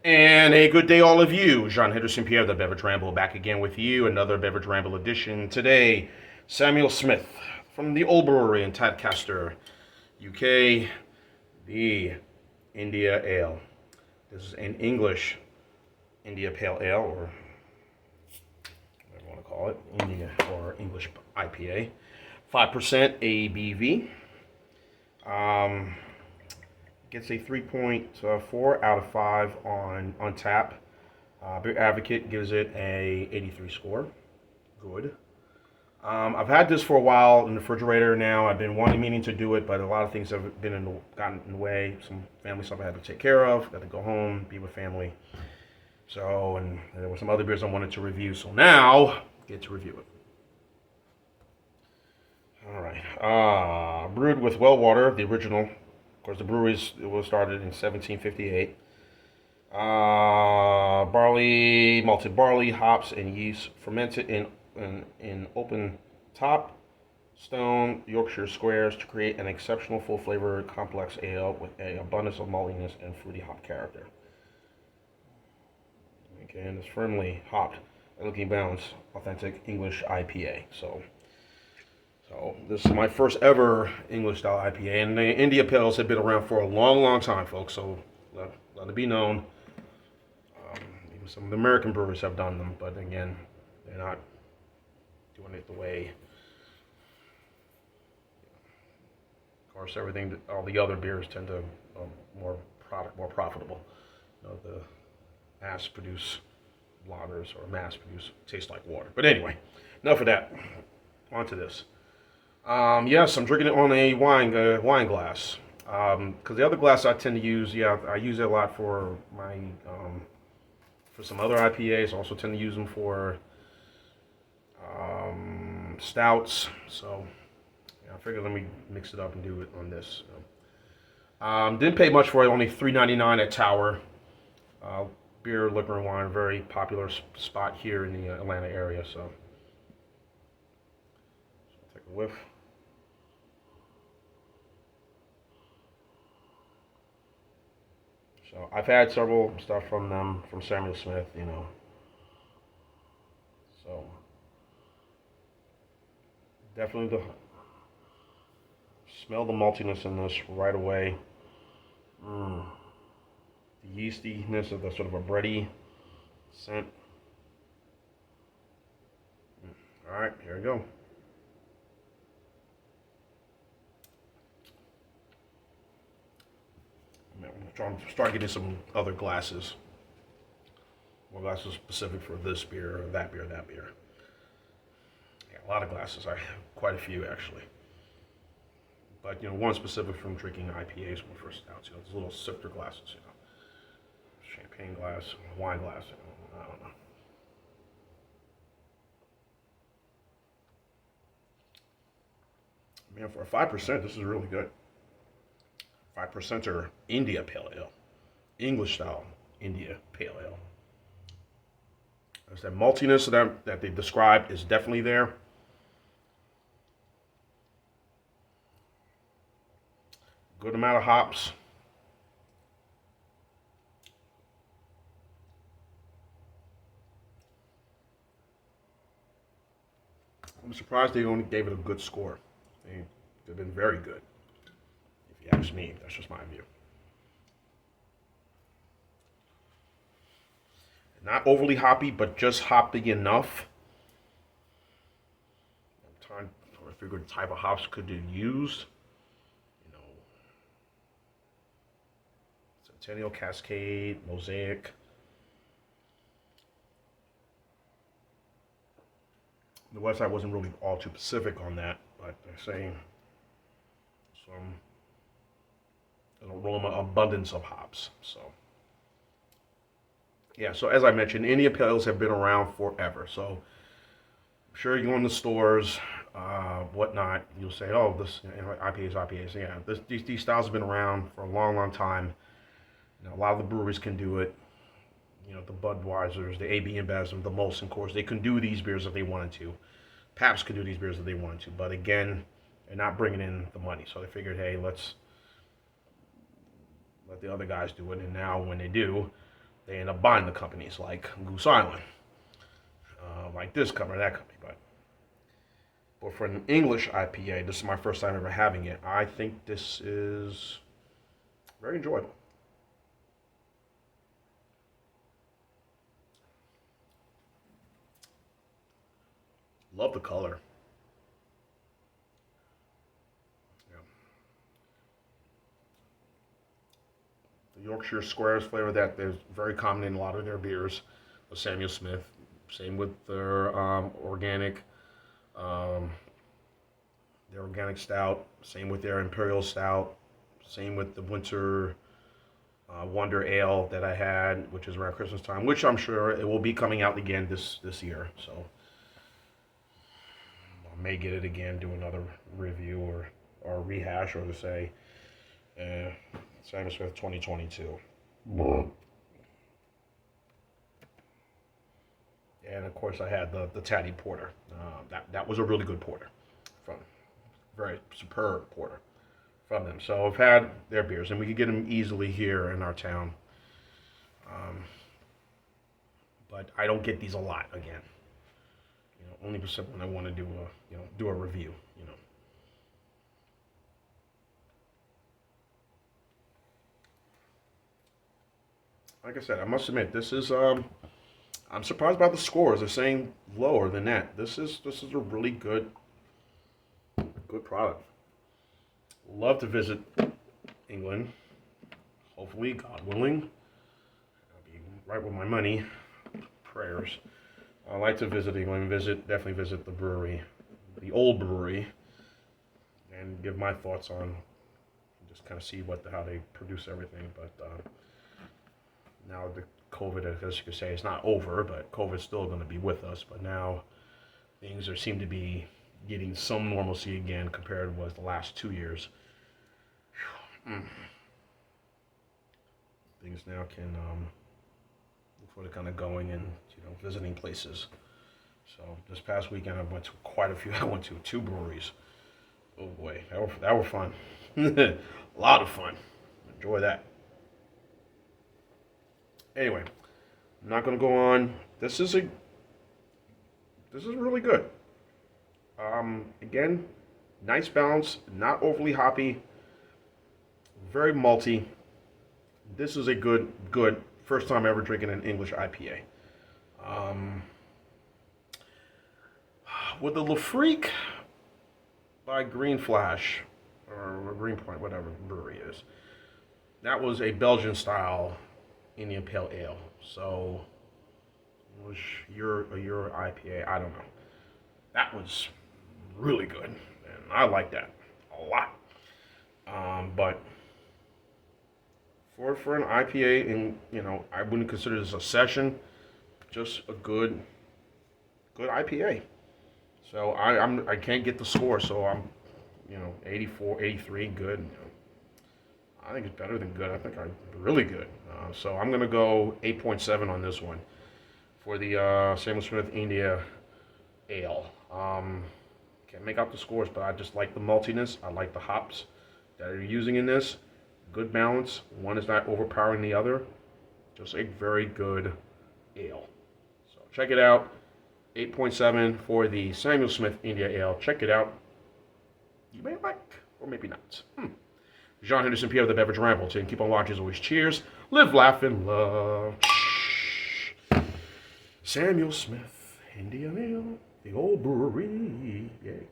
And a good day, all of you. Jean Henderson Pierre, the Beverage Ramble, back again with you. Another Beverage Ramble edition. Today, Samuel Smith from the Old Brewery in Tadcaster, UK, the India Ale. This is an English India Pale Ale, or whatever you want to call it, India or English IPA. 5% ABV. Gets a 3.4 out of 5 on tap. Beer Advocate gives it a 83 score. Good. I've had this for a while in the refrigerator now. I've been meaning to do it, but a lot of things have gotten in the way. Some family stuff I had to take care of. Got to go home, be with family. So, and there were some other beers I wanted to review. So now, get to review it. All right. Brewed with well water, the original. Of course, the brewery was started in 1758. Malted barley, hops, and yeast, fermented in open top stone Yorkshire squares to create an exceptional full-flavored complex ale with an abundance of maltiness and fruity hop character. Okay, and it's firmly hopped, looking balanced, authentic English IPA. So this is my first ever English style IPA, and the India Pales have been around for a long, long time, folks. So let it be known. Even some of the American brewers have done them, but again, they're not doing it the way. Of course, all the other beers tend to more profitable. The mass-produced lagers or mass-produced taste like water. But anyway, enough of that. On to this. Yes, I'm drinking it on a wine glass. Because the other glass I tend to use, I use it a lot for my for some other IPAs. I also tend to use them for stouts. So I figured let me mix it up and do it on this. Didn't pay much for it. Only $3.99 at Tower. Beer, liquor, and wine, a very popular spot here in the Atlanta area. So take a whiff. So I've had several stuff from them, from Samuel Smith, So definitely smell the maltiness in this right away. The yeastiness of the sort of a bready scent. All right, here we go. I'm trying to start getting some other glasses. More glasses specific for this beer, or that beer, that beer. Yeah, a lot of glasses. I have quite a few actually. But one specific from drinking IPAs when first stouts. Those little sifter glasses. Champagne glass, wine glass. I don't know. Man, for a 5%, this is really good. 5%er India Pale Ale. English style India Pale Ale. There's that maltiness that they described is definitely there. Good amount of hops. I'm surprised they only gave it a good score. They've been very good. If you ask me, that's just my view. Not overly hoppy, but just hoppy enough. I'm trying to figure the type of hops could be used. Centennial, Cascade, Mosaic. The website wasn't really all too specific on that, but they're saying some aroma abundance of hops. So yeah, so as I mentioned, India Pales have been around forever. So I'm sure you go in the stores, whatnot, you'll say, oh, this IPAs. Yeah, these styles have been around for a long, long time. A lot of the breweries can do it. The Budweisers, the AB InBev, the Molson Coors, they can do these beers if they wanted to. Pabst could do these beers if they wanted to. But again, they're not bringing in the money. So they figured, hey, let's let the other guys do it. And now when they do, they end up buying the companies like Goose Island, like this company, that company. But for an English IPA, this is my first time ever having it. I think this is very enjoyable. Love the color. Yeah. The Yorkshire Squares flavor that is very common in a lot of their beers. Samuel Smith. Same with um, their organic stout. Same with their imperial stout. Same with the winter Wonder Ale that I had, which is around Christmas time. Which I'm sure it will be coming out again this year. So I may get it again, do another review or rehash, or to say, Samuel Smith 2022. And of course, I had the Taddy Porter. That was a really good porter, from very superb porter from them. So I've had their beers, and we can get them easily here in our town. Um, but I don't get these a lot again. Only when I want to do a review. Like I said, I must admit this is I'm surprised about the scores. They're saying lower than that. This is a really good product. Love to visit England. Hopefully, God willing, I'll be right with my money. Prayers. I like to visit England. Definitely visit the brewery, the Old Brewery, and give my thoughts on, just kind of see how they produce everything. But now the COVID, I guess you could say, it's not over, but COVID's still going to be with us. But now things seem to be getting some normalcy again compared with the last 2 years. Things now can look for the kind of going and visiting places. So this past weekend I went to quite a few. I went to 2 breweries. Oh boy, that were fun. A lot of fun. Enjoy that. Anyway, I'm not going to go on. This is really good. Again, nice balance, not overly hoppy, very malty. This is a good first time ever drinking an English IPA. With the Le Freak by Green Flash, or Green Point, whatever brewery is, that was a Belgian style Indian Pale Ale. So it was your IPA. I don't know. That was really good, and I like that a lot. But for an IPA, and I wouldn't consider this a session, just a good IPA. So I can't get the score, so I'm 84, 83, good. I think it's better than good. I think I'm really good. So I'm gonna go 8.7 on this one for the Samuel Smith India Ale. Can't make out the scores, but I just like the maltiness. I like the hops that you're using in this. Good balance. One is not overpowering the other. Just a very good ale. So check it out. 8.7 for the Samuel Smith India Ale. Check it out. You may like, or maybe not. John Henderson, P. of the Beverage Ramble. And keep on watching as always. Cheers. Live, laugh, and love. Samuel Smith India Ale. The Old Brewery. Yay.